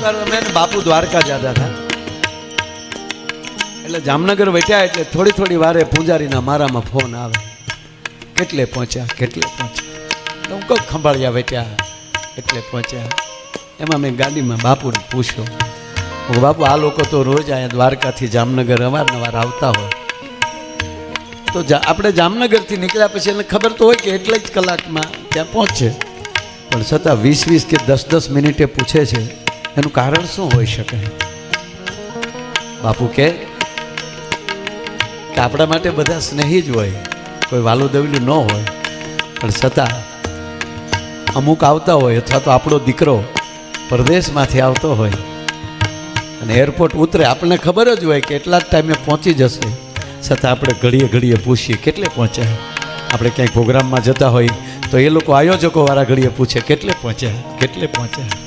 એકવાર અમે બાપુ દ્વારકા જતા હતા, એટલે જામનગર વેઠ્યા એટલે થોડી વારે પૂજારીના મારામાં ફોન આવે, કેટલે પહોંચ્યા કેટલે પહોંચ્યા. હું કહું ખંભાળિયા વેઠ્યા એટલે પહોંચ્યા. એમાં મેં ગાડીમાં બાપુને પૂછ્યો, બાપુ આ લોકો તો રોજ અહીંયા દ્વારકાથી જામનગર અવારનવાર આવતા હોય, તો આપણે જામનગરથી નીકળ્યા પછી એને ખબર તો હોય કે એટલે જ કલાકમાં ત્યાં પહોંચે, પણ છતાં 20 કે 10 મિનિટે પૂછે છે, એનું કારણ શું હોઈ શકે? બાપુ કે આપણા માટે બધા સ્નેહી જ હોય, કોઈ વાલું દવલું ન હોય, પણ છતાં અમુક આવતા હોય અથવા તો આપણો દીકરો પરદેશમાંથી આવતો હોય અને એરપોર્ટ ઉતરે, આપણને ખબર જ હોય કે એટલા જ ટાઈમે પહોંચી જશે, છતાં આપણે ઘડીએ પૂછીએ કેટલે પહોંચ્યા. આપણે ક્યાંય પ્રોગ્રામમાં જતા હોય તો એ લોકો આયોજકો વાળા ઘડીએ પૂછે કેટલે પહોંચ્યા કેટલે પહોંચ્યા.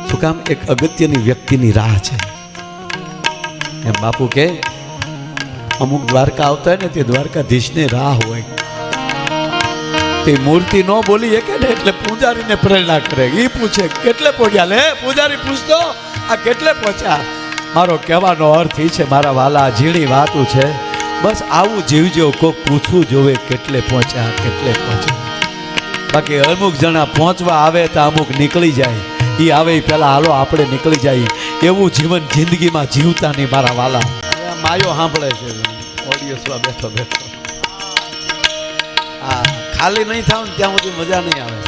શું કામ? એક અગત્યની વ્યક્તિની રાહ છે. એમ બાપુ કે અમુક દ્વારકા આવતા હોય ને તે દ્વારકાધીશની રાહ હોય, તે મૂર્તિ ન બોલી શકે ને એટલે પૂજારીને પ્રેરણા કરે, એ પૂછે કેટલે પહોંચ્યા. લે પૂજારી પૂછતો આ કેટલે પહોંચ્યા. મારો કહેવાનો અર્થ એ છે મારા વાલા, ઝીણી વાતું છે, બસ આવું જીવજો, કોક પૂછવું જોવે કેટલે પહોંચ્યા કેટલે પહોંચ્યા. બાકી અમુક જણા પહોંચવા આવે તો અમુક નીકળી જાય, એ આવે પહેલાં હાલો આપણે નીકળી જાય, એવું જીવન જિંદગીમાં જીવતા નહીં મારા વાલા. માયો સાંભળે છે ઓડિયન્સમાં બેઠો હા, ખાલી નહીં થાવ ને ત્યાં સુધી મજા નહીં આવે.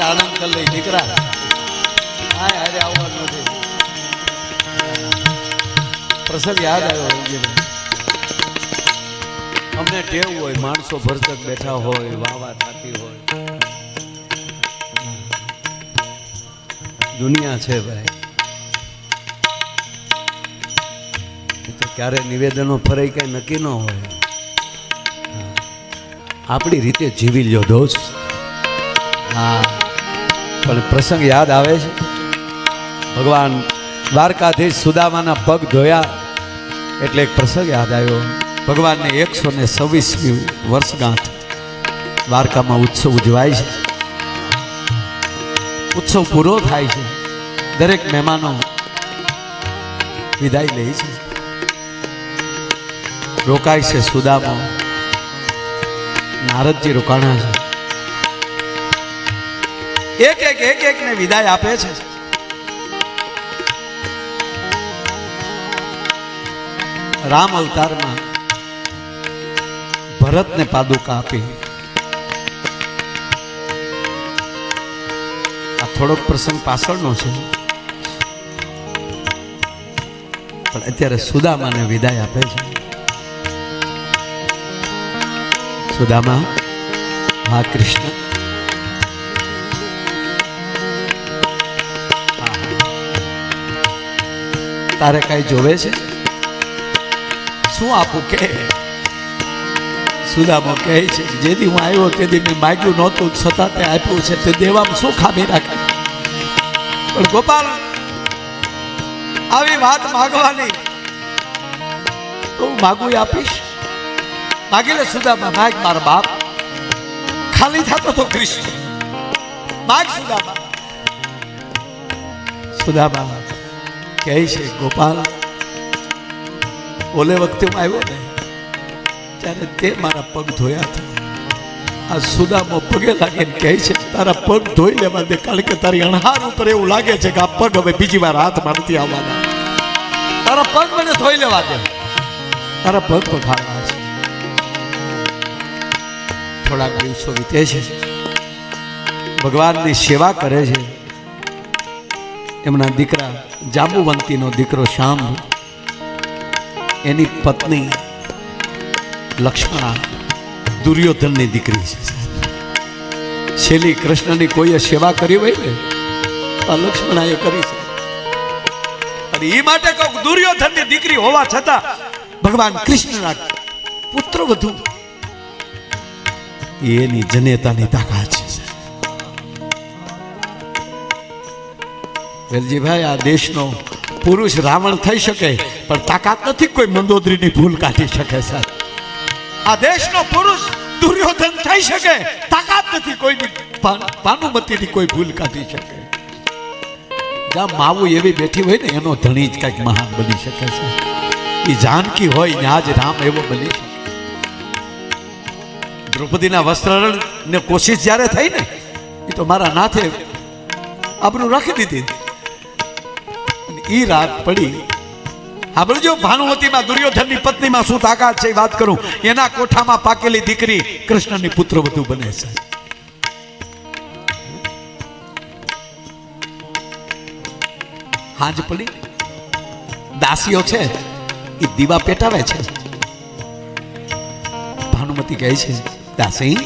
આનંદ કરી લઈ દીકરા, હા અરે આવવાનું નથી. પ્રસંગ યાદ આવ્યો, અમને ટેવ હોય માણસો ભરતક બેઠા હોય, વાવા થતી હોય, દુનિયા છે ભાઈ, તો ક્યારે નિવેદનો ફરાય કઈ નક્કી ન હોય. આપણી રીતે જીવી લ્યો દોસ્ત. હા, પણ પ્રસંગ યાદ આવે છે. ભગવાન દ્વારકાધીશ સુદામાના પગ ધોયા એટલે એક પ્રસંગ યાદ આવ્યો. ભગવાનને 126મી વર્ષગાંઠ દ્વારકામાં ઉત્સવ ઉજવાય છે. ઉત્સવ પૂરો થાય છે, દરેક મહેમાનો વિદાય લે છે. રોકાય છે સુદામા, નારદજી રોકાણા છે, એક ને વિદાય આપે છે. રામ અવતારમાં ભરતને પાદુકા આપી. આ થોડોક પ્રસંગ પાછળનો છે, પણ અત્યારે સુદામાને વિદાય આપે છે. સુદામા, હા કૃષ્ણ, તારે કઈ જોવે છે? શું આપું કે? સુદામો કહે છે જેથી હું આવ્યો તેથી મેં માગ્યું નહોતું, છતાં તે આપ્યું છે, તે દેવામાં શું ખામી રાખે? પણ ગોપાલ, આવી વાત માગવાની તો હું માગું આપીશ. માગી લે સુદામા, માગ મારા બાપ, ખાલી થતો તો કૃષ્ણ, માગ સુદામા. સુદામા કહે છે ગોપાલ, ઓલે વખતે હું આવ્યો ને ત્યારે તે મારા પગ ધોયા હતા. આ સુદામો પગે લાગીને કહે છે તારા પગ ધોઈ લેવા દે, કારણ કે તારી અણહાર ઉપર એવું લાગે છે કે આ પગ હવે બીજી વાર હાથમાં નથી આવવાના. તારા પગ મને ધોઈ લેવા દે, તારા પગ પખાડવા છે. થોડાક દિવસો વીતે છે, ભગવાનની સેવા કરે છે. એમના દીકરા જાંબુવંતીનો દીકરો શ્યામ, એની પત્ની લક્ષ્મણા દુર્યોધનની દીકરી છે. છેલ્લી કૃષ્ણની કોઈએ સેવા કરી હોય ને તો લક્ષ્મણાએ કરી છે. અને એ માટે કહું, દુર્યોધનની દીકરી હોવા છતાં ભગવાન કૃષ્ણના પુત્ર વધુ, એની જનેતાની તાકાત છે. વેલજીભાઈ, આ દેશનો પુરુષ રાવણ થઈ શકે પણ તાકાત નથી કોઈ મંદોદરીની ભૂલ કાઢી શકે. સાહેબ, આ દેશનો પુરુષ દુર્યોધન થઈ શકે તાકાત નથી કોઈની, ભાનુમતીની કોઈ ભૂલ કાઢી શકે. જ્યાં માવું એવી બેઠી હોય ને એનો ધણી જ કઈક મહાન બની શકે છે. એ જાનકી હોય ને આજ રામ એવો બની શકે. દ્રૌપદીના વસ્ત્રહરણ ને કોશિશ જ્યારે થઈ ને એ તો મારા નાથે આબરૂ રાખી દીધી. ઈ રાત પડી. સાંભળજો, ભાનુમતીમાં દુર્યોધનની પત્નીમાં શું તાકાત છે એ વાત કરું. એના કોઠામાં પાકેલી દીકરી કૃષ્ણની પુત્રવધુ બને છે. હાંજ પડી, દાસીઓ છે એ દીવા પેટાવે છે. ભાનુમતી કહે છે, દાસી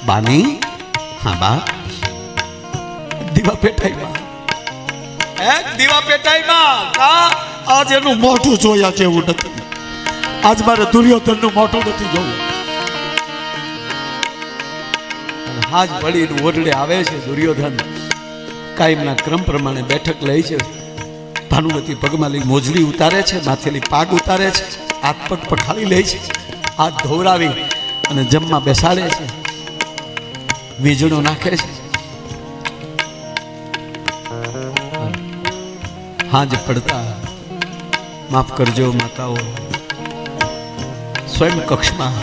બાની, હા બા, દીવા પેટાઈ. એક દીવા પેટાઈમાં આજ એનું મોઢું જોયા જેવું નથી. આજ મારે દુર્યોધનનું મોઢું નથી જોવું. હાજ પડીને ઓરડે આવે છે દુર્યોધન. કાયમના ક્રમ પ્રમાણે બેઠક લે છે. ભાનુમતી પગમાં લઈ મોજડી ઉતારે છે, માથેલી પાગ ઉતારે છે, હાથ પગ પખાડી લે છે, હાથ ધોવરાવી અને જમવા બેસાડે છે, વીજળો નાખે છે. હાજ પડતા, માફ કરજો માતાઓ, સ્વયં કક્ષમાં,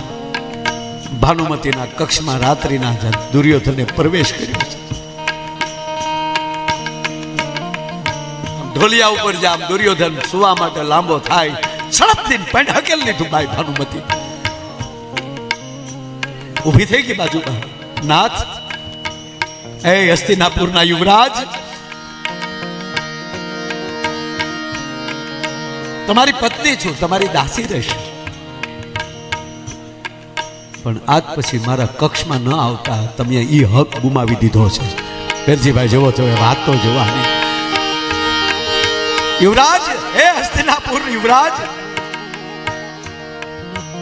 ભાનુમતીના કક્ષમાં રાત્રિના દુર્યોધને પ્રવેશ કર્યો છે. ઢોલિયા ઉપર જામ દુર્યોધન સુવા માટે લાંબો થાય, સડપ દિન પણ હકેલ લીધું ભાઈ ભાનુમતી. ઊભી થઈ ગઈ બાજુમાં. નાથ, એ હસ્તિનાપુરના યુવરાજ, તમારી પત્ની છું, તમારી દાસી રહેશે, પણ આજ પછી મારા કક્ષમાં ન આવતા તમે ઈ હક ગુમાવી દીધો છે. વેરજીભાઈ જોવો છો, વાત તો જોવાની. યુવરાજ, હે હસ્તિનાપુર યુવરાજ,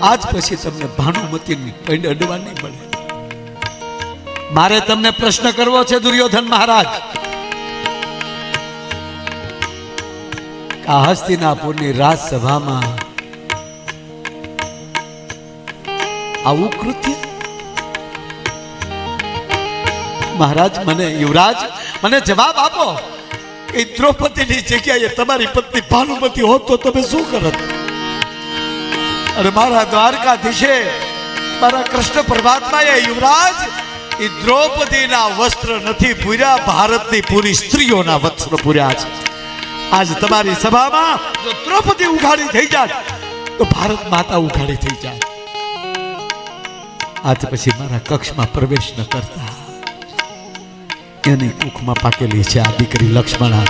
આજ પછી તમને ભાનુમતીની પૈંડ અડવા નહીં મળે. મારે તમને પ્રશ્ન કરવો છે દુર્યોધન મહારાજ. આ હસ્તિનાપુરની રાજસભામાં આવું કૃત્ય? મહારાજ, મને યુવરાજ મને જવાબ આપો. એ દ્રૌપદીની જગ્યાએ તમારી પત્ની ભાનુમતી હોત તો તમે શું કરત? અને મારા દ્વારકાધીશે, મારા કૃષ્ણ પરમાત્માએ યુવરાજ એ દ્રૌપદીના વસ્ત્ર નથી પૂર્યા, ભારતની પૂરી સ્ત્રીઓના વસ્ત્ર પૂર્યા છે. આજ તમારી સભામાં જો દ્રૌપદી ઉઘાડી થઈ જાય તો ભારત માતા ઉઘાડી થઈ જાય. આજ પછી મારા કક્ષમાં પ્રવેશ ન કરતા. એની કુખમાં પાકેલી છે આ દીકરી લક્ષ્મણા.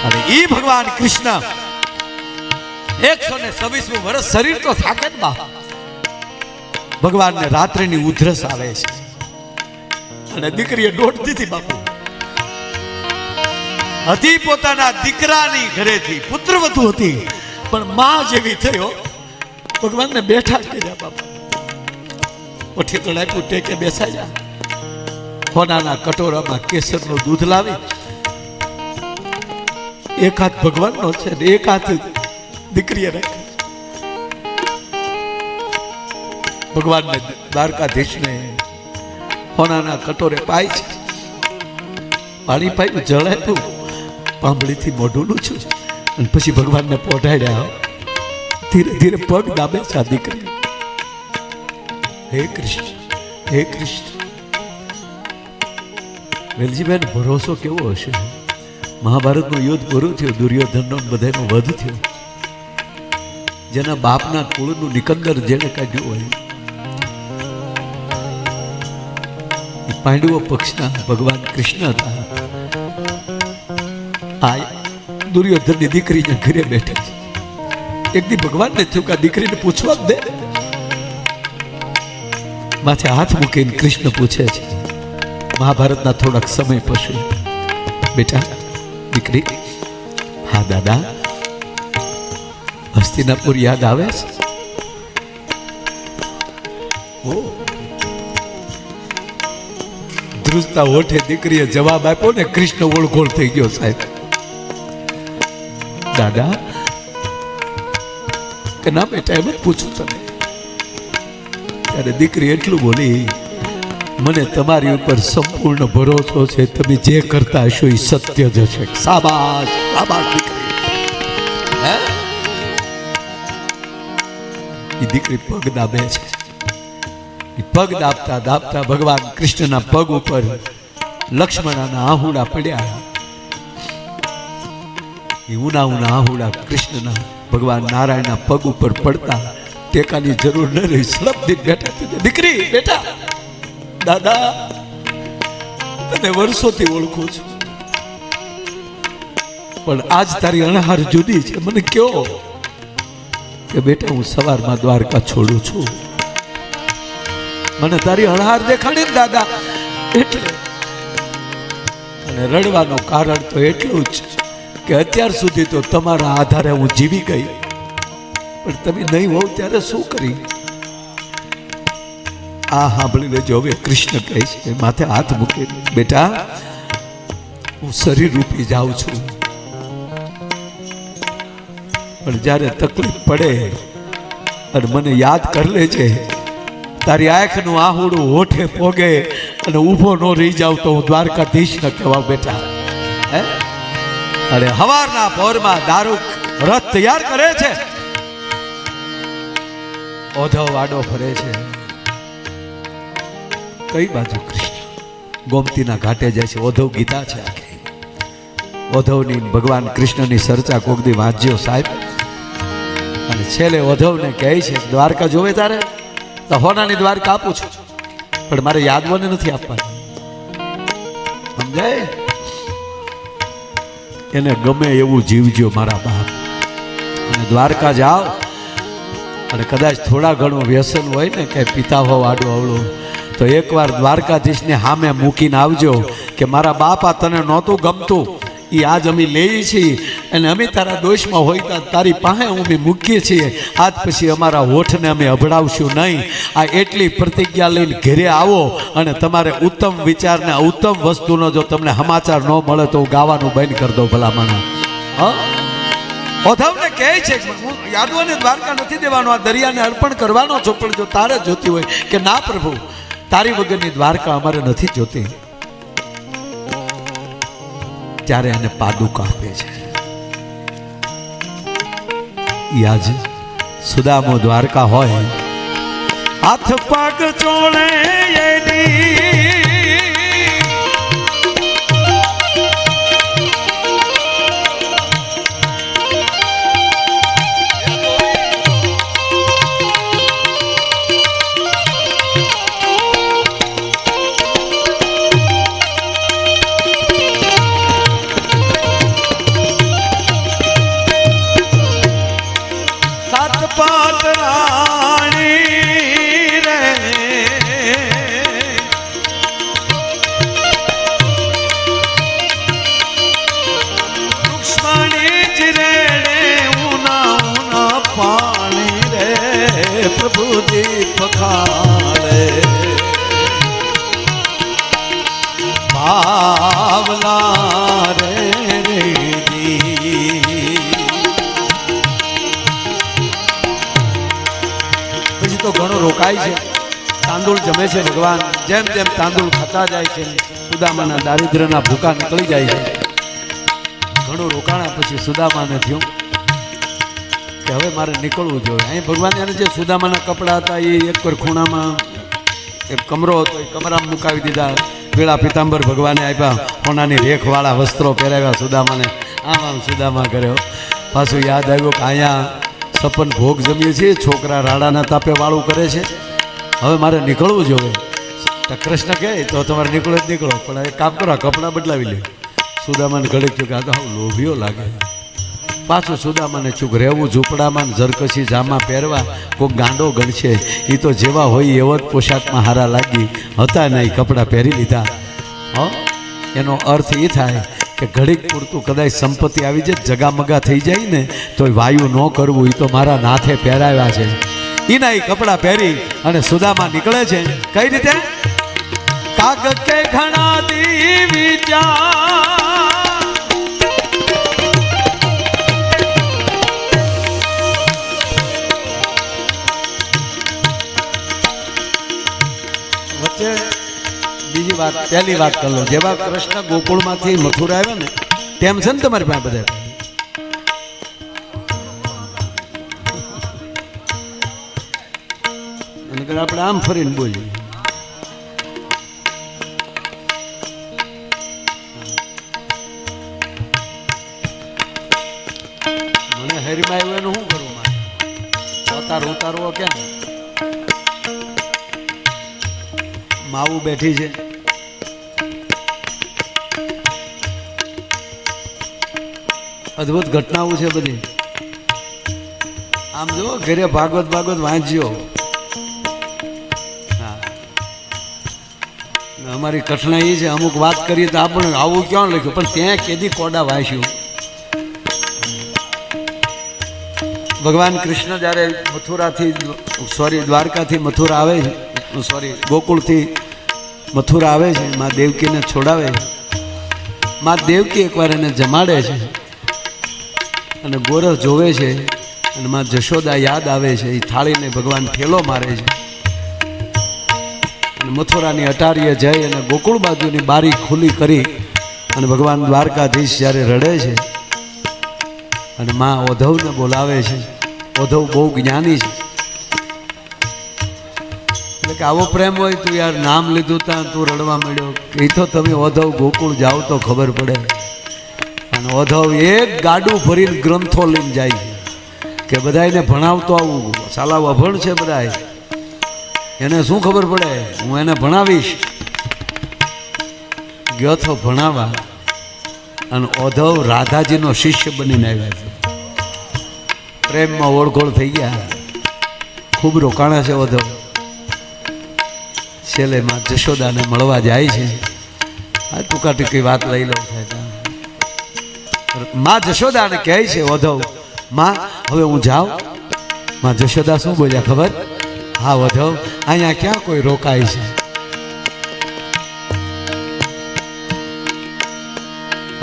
અને ઈ ભગવાન કૃષ્ણ 126 વર્ષ શરીર તો થાકે જ બા. ભગવાનને રાત્રિની ઉધરસ આવે છે અને દીકરીએ દોટ દીધી બાપુ. હતી પોતાના દીકરાની ઘરેથી, પુત્રવધુ હતી, પણ માં જેવી થયો. ભગવાનને બેઠા કર્યા બાપા. ઓઠી તળાપ્યું, ટેકે બેસાયા. હોનાના કટોરામાં કેસરનું દૂધ લાવી, એક હાથ ભગવાનનો છે ને એક હાથ દીકરીએ રાખ્યો. ભગવાનને દ્વારકાધીશને હોનાના કટોરે પાય છે. પાણી પાયું, જળ આપ્યું, પાંભળીથી મોઢું લૂછું અને પછી ભગવાનને પોઢાડ્યા. ધીરે ધીરે પગ દાબે છે આ દીકરી. હે કૃષ્ણ, હે કૃષ્ણ. વેલજીભાઈ ભરોસો કેવો હશે? મહાભારતનું યુદ્ધ પૂરું થયું, દુર્યોધનનો બધાનો વધ થયો. જેના બાપના કુળનું નિકંદર જેને કાઢ્યું હોય, પાંડવો પક્ષના ભગવાન કૃષ્ણ હતા. આ દુર્યોધનની દીકરીને ઘરે બેઠા છે. એક દી ભગવાનને થયું કે આ દીકરીને પૂછવા જ દે. માથે હાથ મૂકીને કૃષ્ણ પૂછે છે મહાભારતના થોડાક સમય પછી, બેટા દીકરી, હા દાદા, હસ્તિનાપુર યાદ આવે છે? ઓ ધ્રુજતા હોઠે દીકરીએ જવાબ આપ્યો ને કૃષ્ણ ઓળઘોળ થઈ ગયો. સાહેબ, દાદા કે ના બેટા, એમ જ પૂછું તને. ત્યારે દીકરી એટલું બોલી, મને તમારી ઉપર સંપૂર્ણ ભરોસો છે, તમે જે કરતા હશો એ સત્ય જ હશે. શાબાશ શાબાશ દીકરી. હે એ દીકરી પગ દાબે છે. એ પગ દાબતા દાબતા ભગવાન કૃષ્ણના પગ ઉપર લક્ષ્મણના આહુડા પડ્યા. એ ઉના ઉના આહુડા કૃષ્ણના ભગવાન નારાયણના પગ ઉપર પડતા ટેકાની જરૂર ન રહી. સળપથી બેઠા. દીકરી બેટા, દાદા તને વર્ષોથી ઓળખું છું, પણ આજ તારી અણહાર જુદી છે. મને કહો કે બેટા હું સવારમાં દ્વારકા છોડું છું. મને તારી અણહાર દેખાડી ને દાદા, એટલે. અને રડવાનું કારણ તો એટલું જ કે અત્યાર સુધી તો તમારા આધારે હું જીવી ગઈ, પણ તમે નહીં હોવ ત્યારે શું કરી? આ સાંભળી લેજો. હવે કૃષ્ણ કહે છે, માથે હાથ મૂકે, બેટા હું શરીર રૂપી જાઉં છું, પણ જ્યારે તકલીફ પડે અને મને યાદ કરી લેજે. તારી આંખનું આહુડું હોઠે પોગે અને ઊભો ન રહી જાવ તો હું દ્વારકાધીશ ન કહેવાવ બેટા. હે અરે હવારના પોરમાં દારૂ રથ તૈયાર કરે છે, ઓધવ વાડો ફરે છે. કઈ બાજુ કૃષ્ણ? ગોમતીના ઘાટે જાય છે. ઓધવ ગીતા છે આખી. ઓધવની ભગવાન કૃષ્ણની ચર્ચા કોક દી વાંચજો સાહેબ. અને છેલ્લે ઓધવને કહે છે, દ્વારકા જોવે તારે તો હોનાની દ્વારકા આપું છું, પણ મારે યાદવોને નથી આપવાની. સમજાય? એને ગમે એવું જીવજો મારા બાપ. અને દ્વારકા જાઓ અને કદાચ થોડા ઘણું વ્યસન હોય ને કે પિતા હોવ આડું અવળું, તો એકવાર દ્વારકાધીશને સામે મૂકીને આવજો કે મારા બાપા તને નહોતું ગમતું, એ આજ અમે લઈએ છીએ અને અમે તારા દોષમાં હોય તો તારી પાસે અમે મૂકીએ છીએ. આજ પછી અમારા હોઠને અમે અભડાવશું નહીં. આ એટલી પ્રતિજ્ઞા લઈને ઘરે આવો અને તમારે ઉત્તમ વિચારને ઉત્તમ વસ્તુનો જો તમને સમાચાર ન મળે તો હું ગાવાનું બંધ કરી દઉં ભલામણા. હા, ઓધવને કહે છે હું યાદવોને દ્વારકા નથી દેવાનો, આ દરિયાને અર્પણ કરવાનો છો, પણ જો તારે જોતી હોય કે ના પ્રભુ તારી વગરની દ્વારકા અમારે નથી જોતી, ત્યારે એને પાદુકા આપે છે. યાજ સુદામો દ્વારકા હોય, હાથ પગ ચોળે પ્રભુ દીપ ખાલે બાવલા રે પછી તો ઘણો રોકાય છે. તાંદુળ જમે છે ભગવાન. જેમ જેમ તાંદુળ ખાતા જાય છે સુદામાના દારિદ્ર્યના ભૂકા નીકળી જાય છે. ઘણું રોકાણા પછી સુદામાને થયું કે હવે મારે નીકળવું જોઈએ. અહીં ભગવાન એને જે સુદામાના કપડાં હતા એ એક પર ખૂણામાં એક કમરો હતો, એ કમરામાં મુકાવી દીધા. પીળા પિતાંબર ભગવાને આપ્યા, હોનાની રેખવાળા વસ્ત્રો પહેરાવ્યા સુદામાને. આમ આમ સુદામા કર્યો. પાછું યાદ આવ્યું કે અહીંયા સપન ભોગ જમીએ છીએ, છોકરા રાડાના તાપે વાળું કરે છે, હવે મારે નીકળવું જોઈએ. તો કૃષ્ણ કહે તો તમારે નીકળો જ નીકળો, પણ એક કામ કરો કપડાં બદલાવી લે. સુદામાને ઘડીક થયું કે આ તો હું લોભીઓ લાગે. પાછું સુદામાને ચૂક રહેવું ઝૂંપડામાં, ઝરકશી જામા પહેરવા કોઈ ગાંડો ગણશે. એ તો જેવા હોય એવો જ પોશાકમાં હારા લાગી હતા ને એ કપડાં પહેરી લીધા. એનો અર્થ એ થાય કે ઘડીક પૂરતું કદાચ સંપત્તિ આવી જાય, જગામગા થઈ જાય ને તો વાયુ ન કરવું, એ તો મારા નાથે પહેરાવ્યા છે. એના એ કપડાં પહેરી અને સુદામા નીકળે છે. કઈ રીતે? કાગ કે ઘણા દી વિચાર વચ્ચે બીજી વાત, પહેલી વાત કરી લો. જેવા કૃષ્ણ ગોકુળમાંથી મથુરા આવ્યા ને તેમ છે ને તમારી પાસે બધા. આપણે આમ ફરીને બોલીએ. મને હરીમાં આવ્યું એનું શું કરવું મારે? ઉતારવો કેમ? માવું બેઠી છે. અદ્ભુત ઘટનાઓ છે બધી. આમ જો ઘરે ભાગવત વાંચજો. અમારી કઠણાઈ છે, અમુક વાત કરીએ તો આપણે આવું ક્યાં લખ્યું, પણ ત્યાં કેદી કોડા વાંચ્યું. ભગવાન કૃષ્ણ જ્યારે દ્વારકાથી મથુરા આવે છે, ગોકુળથી મથુરા આવે છે, મા દેવકીને છોડાવે છે. મા દેવકી એકવાર એને જમાડે છે અને ગોરખ જોવે છે અને મા જશોદા યાદ આવે છે. એ થાળીને ભગવાન ઠેલો મારે છે અને મથુરાની અટારીએ જઈ અને ગોકુળ બાજુની બારી ખુલ્લી કરી અને ભગવાન દ્વારકાધીશ જ્યારે રડે છે અને માં ઓધવને બોલાવે છે. ઓધવ બહુ જ્ઞાની છે, એટલે કે આવો પ્રેમ હોય તું યાર નામ લીધું ત્યાં તું રડવા માંડ્યો. એ તો તમે ઓધવ ગોકુળ જાઓ તો ખબર પડે. અને ઓધવ એક ગાડું ભરીને ગ્રંથો લઈને જાય છે કે બધાને ભણાવતો આવું. સાલા અભણ છે બધા, એને શું ખબર પડે? હું એને ભણાવીશ. ગયો તો ભણાવવા અને ઓધવ રાધાજીનો શિષ્ય બનીને આવ્યા છે. પ્રેમમાં ઓળઘોળ થઈ ગયા, ખૂબ રોકાણા છે ઓધવ. છેલ્લે માં જશોદાને મળવા જાય છે. આ ટૂંકા ટૂંકી વાત લઈ લઉં થાય. માં જશોદાને કહે છે ઓધવ, માં હવે હું જાઉં. માં જશોદા શું બોલ્યા ખબર? હા ઓધવ, અહીંયા ક્યાં કોઈ રોકાય છે?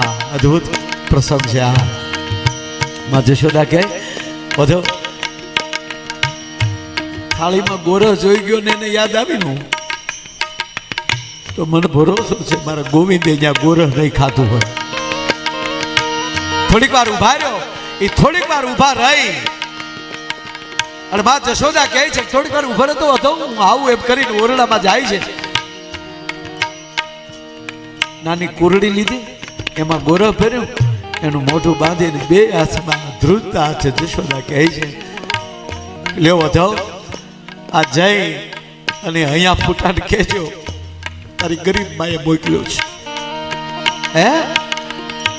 આ અદ્ભુત પ્રસંગ છે. આ માં જશોદા કહે ઓધવ, થાળીમાં ગોરખ જોઈ ગયો ને એને યાદ આવ્યું તો મને ભરોસો છે મારા ગોવિંદે અહીંયા ગોરખ નહીં ખાધું હોય. થોડીક વાર ઉભા રહ્યો. એ થોડીક વાર ઉભા રહી અને માં જશોદા કહે છે થોડીક વાર ઉભા રહેતો હતો, હું આવું એમ કરીને ઓરડામાં જાય છે. નાની કુરડી લીધી, એમાં ગોરખ ફેર્યું, એનું મોઢું બાંધીને બે હાથમાં ધ્રુજતા હાથે જશોદા કહે છે લેવો જાઓ આ જઈ અને અહીંયા ફૂટાને કહેજો તારી ગરીબ માએ મોકલ્યો છે. હે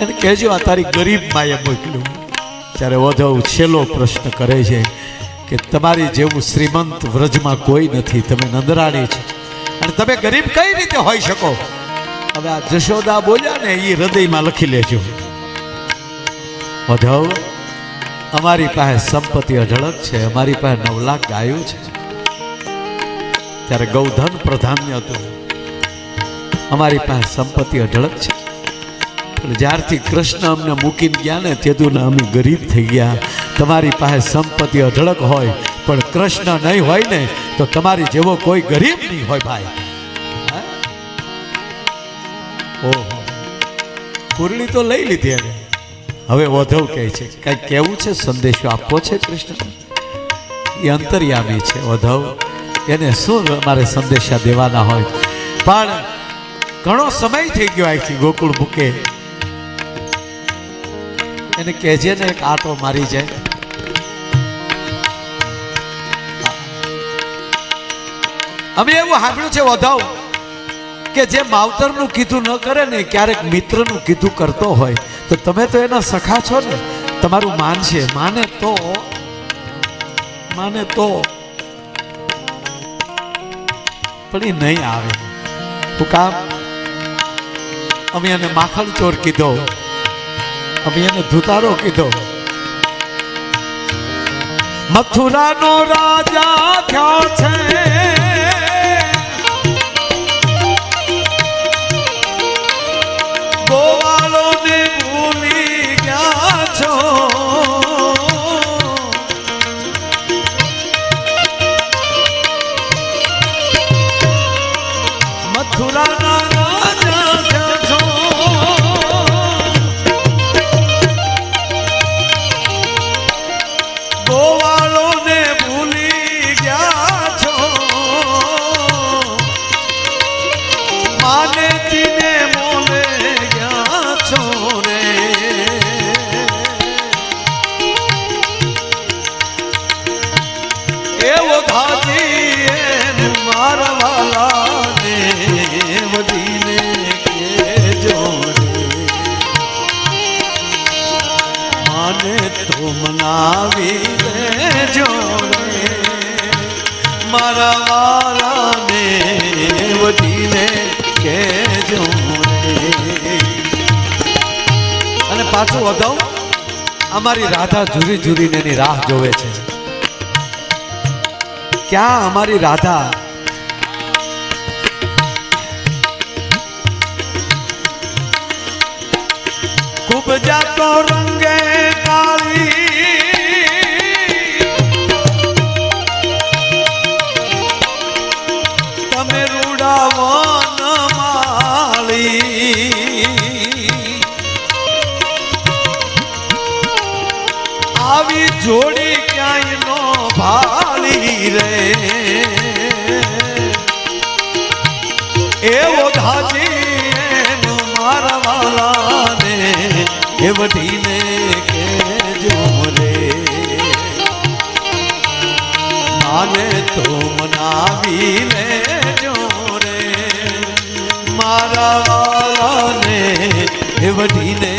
એને કહેજો આ તારી ગરીબ માએ મોકલ્યું. ત્યારે ઓધવ છેલ્લો પ્રશ્ન કરે છે કે તમારી જેવું શ્રીમંત વ્રજમાં કોઈ નથી, તમે નંદરાણી છે અને તમે ગરીબ કઈ રીતે હોઈ શકો? હવે આ જશોદા બોલ્યા ને એ હૃદયમાં લખી લેજો. ઓધવ, અમારી પાસે સંપત્તિ અઢળક છે, અમારી પાસે 9 લાખ ગાયો છે. ત્યારે ગૌધન પ્રાધાન્ય હતું. અમારી પાસે સંપત્તિ અઢળક છે, પણ જ્યારથી કૃષ્ણ અમને મૂકીને ગયા ને તેથી અમે ગરીબ થઈ ગયા. તમારી પાસે સંપત્તિ અઢળક હોય પણ કૃષ્ણ નહીં હોય ને તો તમારી જેવો કોઈ ગરીબ નહીં હોય ભાઈ. ઓહો, કુરડી તો લઈ લીધી એને. હવે ઓધવ કહે છે કઈ કેવું છે, સંદેશો આપવો છે કૃષ્ણ? એ અંતર્યામી છે ઓધવ, એને શું અમારે સંદેશા દેવાના હોય? પણ ઘણો સમય થઈ ગયો અહીંથી ગોકુળ મૂકે. એને કહેજે ને એક આટો મારી જાય. અમે એવું સાંભળ્યું છે ઓધવ કે જે માવતરનું કીધું ન કરે ને ક્યારેક મિત્રનું કીધું કરતો હોય તો તમે તો એના સખા છો ને, તમારું માન છે. માને તો પણ એ નહીં આવે. હું કામ? અમે એને માખણ ચોર કીધો, અમે એને ધુતારો કીધો. મથુરાનો રાજા થયો છે, ગોવાળોને ભૂલી ગયા છો. મથુરાના રાજા છો ગોવાળોને ભૂલી ગયા છો માનેતીને મોલે ગયા છો રે એવો ધાજી મારા વાલાને વધીને કેજો માને તો મનાવી લેજો રે મારા વાલાને વધીને કેજો રે અને પાછું વધાવ અમારી રાધા જુરી જુરીને એની રાહ જોવે છે ક્યાં અમારી રાધા ખૂબ જાતો રંગે કાળી તમે રૂડાવન માળી આવી જોડી ક્યાંય નો ભાળી રે એવો ધાજી મારા વાલાને એ વઢીને કેજો રે માને તો મનાવી લેજો રે મારા વાલાને એ વઢીને